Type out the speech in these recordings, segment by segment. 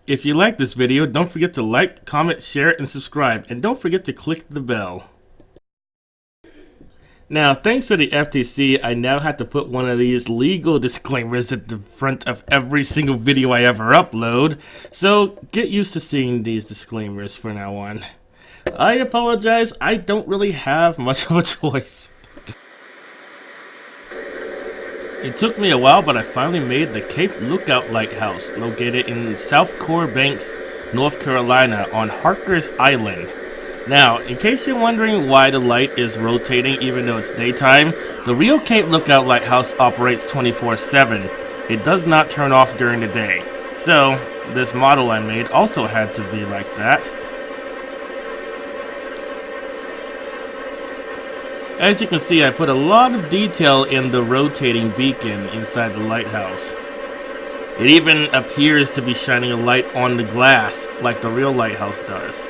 If you like this video, don't forget to like, comment, share, and subscribe. And don't forget to click the bell. Now, thanks to the FTC, I now have to put one of these legal disclaimers at the front of every single video I ever upload. So, get used to seeing these disclaimers from now on. I apologize, I don't really have much of a choice. It took me a while, but I finally made the Cape Lookout Lighthouse, located in South Core Banks, North Carolina, on Harkers Island. Now, in case you're wondering why the light is rotating even though it's daytime, the real Cape Lookout Lighthouse operates 24/7. It does not turn off during the day. So, this model I made also had to be like that. As you can see, I put a lot of detail in the rotating beacon inside the lighthouse. It even appears to be shining a light on the glass like the real lighthouse does.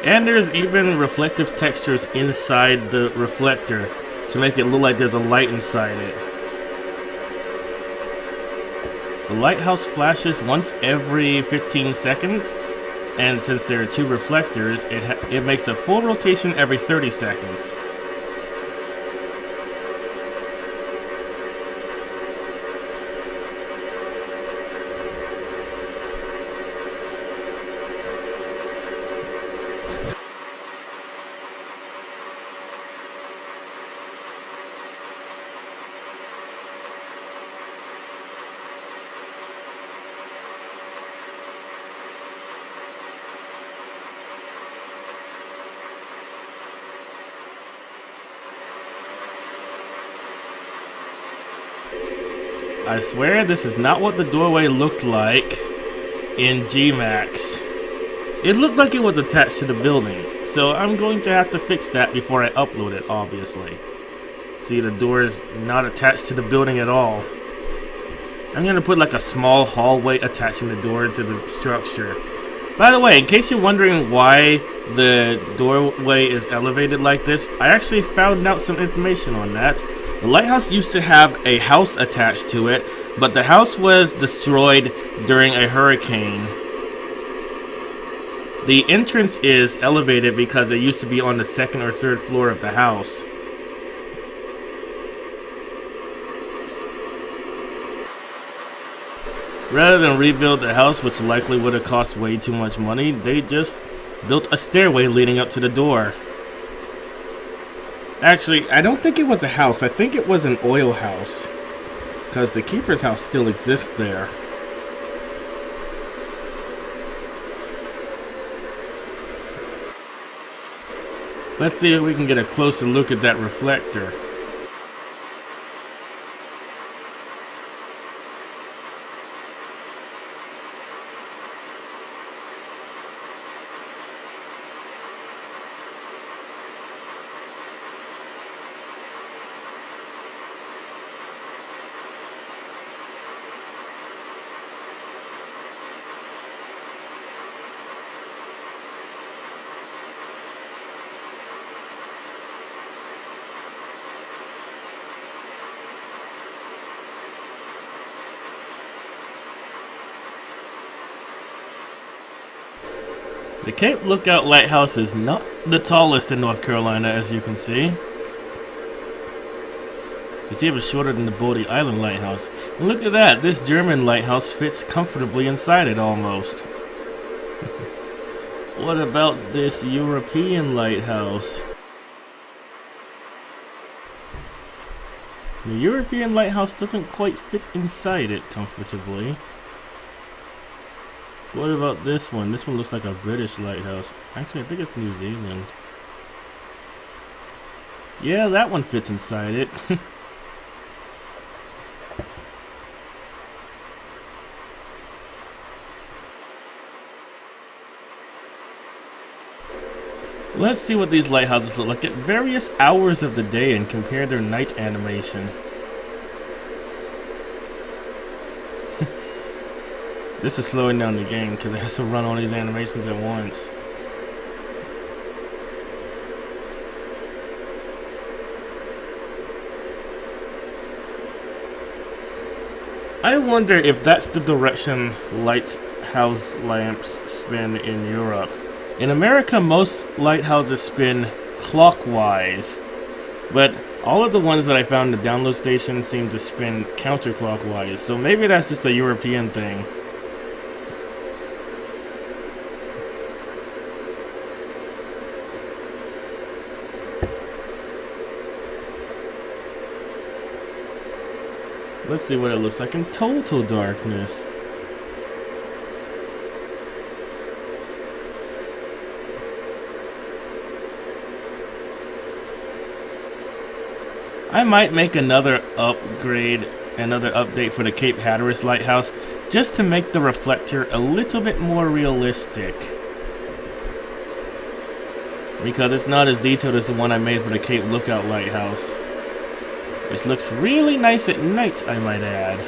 And there's even reflective textures inside the reflector to make it look like there's a light inside it. The lighthouse flashes once every 15 seconds, and since there are two reflectors, it makes a full rotation every 30 seconds. I swear this is not what the doorway looked like in GMAX. It looked like it was attached to the building, so I'm going to have to fix that before I upload it, obviously. See, the door is not attached to the building at all. I'm going to put like a small hallway attaching the door to the structure. By the way, in case you're wondering why the doorway is elevated like this, I actually found out some information on that. The lighthouse used to have a house attached to it, but the house was destroyed during a hurricane. The entrance is elevated because it used to be on the second or third floor of the house. Rather than rebuild the house, which likely would have cost way too much money, they just built a stairway leading up to the door. Actually, I don't think it was a house. I think it was an oil house, because the keeper's house still exists there. Let's see if we can get a closer look at that reflector. The Cape Lookout Lighthouse is not the tallest in North Carolina, as you can see. It's even shorter than the Bodie Island Lighthouse. And look at that, this German lighthouse fits comfortably inside it almost. What about this European lighthouse? The European lighthouse doesn't quite fit inside it comfortably. What about this one? This one looks like a British lighthouse. Actually, I think it's New Zealand. Yeah, that one fits inside it. Let's see what these lighthouses look like at various hours of the day and compare their night animation. This is slowing down the game because it has to run all these animations at once. I wonder if that's the direction lighthouse lamps spin in Europe. In America, most lighthouses spin clockwise, but all of the ones that I found in the download station seem to spin counterclockwise, so maybe that's just a European thing. Let's see what it looks like in total darkness. I might make another upgrade, another update for the Cape Hatteras Lighthouse, just to make the reflector a little bit more realistic. Because it's not as detailed as the one I made for the Cape Lookout Lighthouse. Which looks really nice at night, I might add.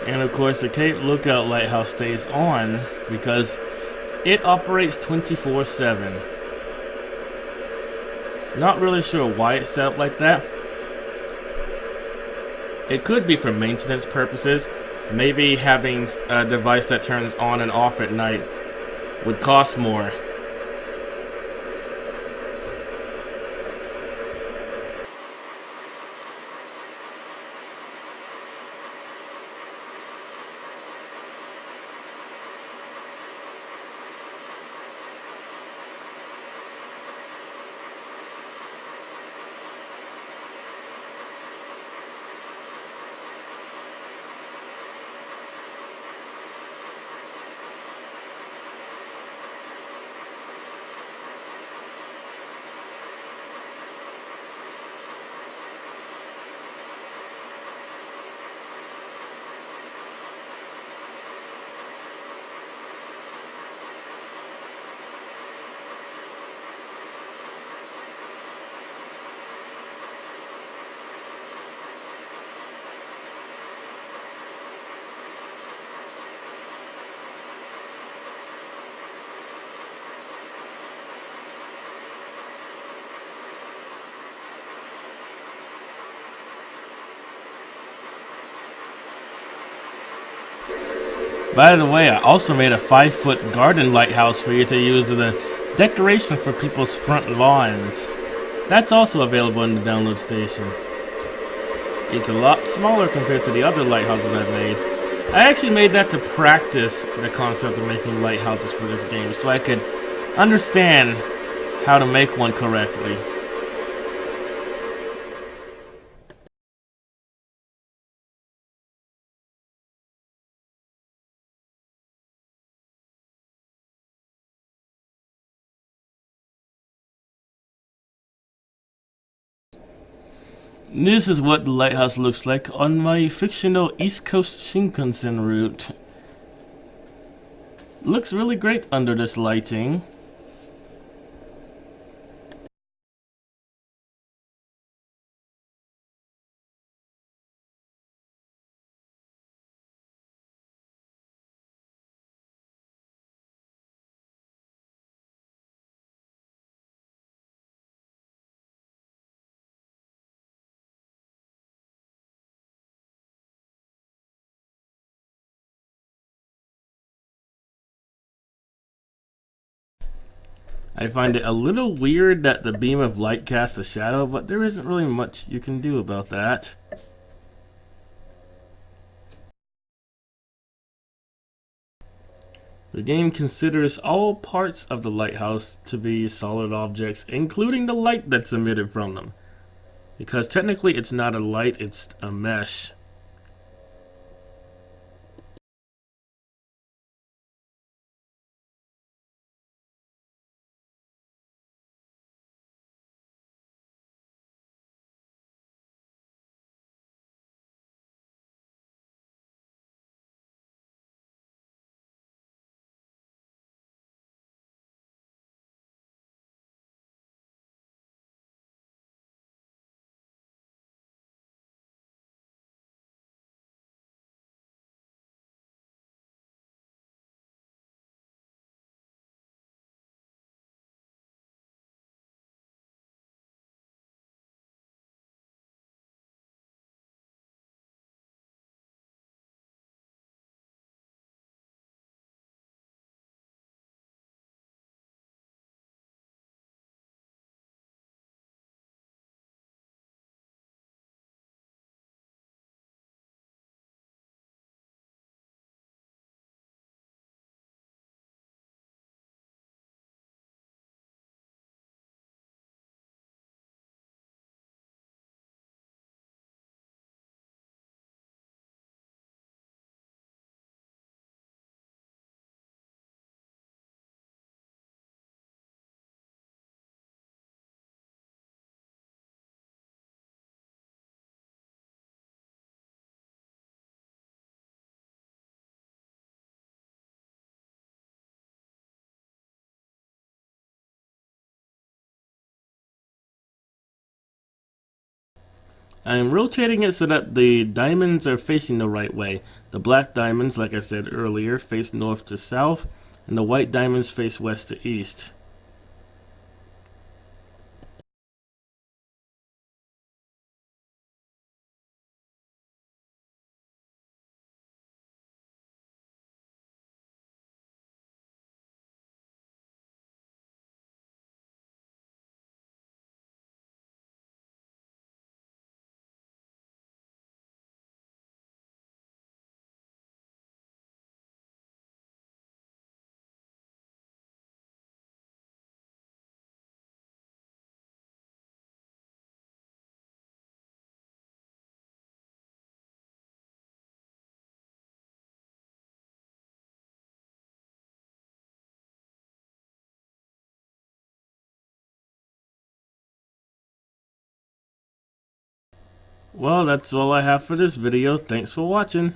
And of course the Cape Lookout Lighthouse stays on because it operates 24/7. Not really sure why it's set up like that. It could be for maintenance purposes. Maybe having a device that turns on and off at night would cost more. By the way, I also made a 5-foot garden lighthouse for you to use as a decoration for people's front lawns. That's also available in the download station. It's a lot smaller compared to the other lighthouses I've made. I actually made that to practice the concept of making lighthouses for this game, so I could understand how to make one correctly. This is what the lighthouse looks like on my fictional East Coast Shinkansen route. Looks really great under this lighting. I find it a little weird that the beam of light casts a shadow, but there isn't really much you can do about that. The game considers all parts of the lighthouse to be solid objects, including the light that's emitted from them. Because technically it's not a light, it's a mesh. I'm rotating it so that the diamonds are facing the right way. The black diamonds, like I said earlier, face north to south, and the white diamonds face west to east. Well, that's all I have for this video. Thanks for watching.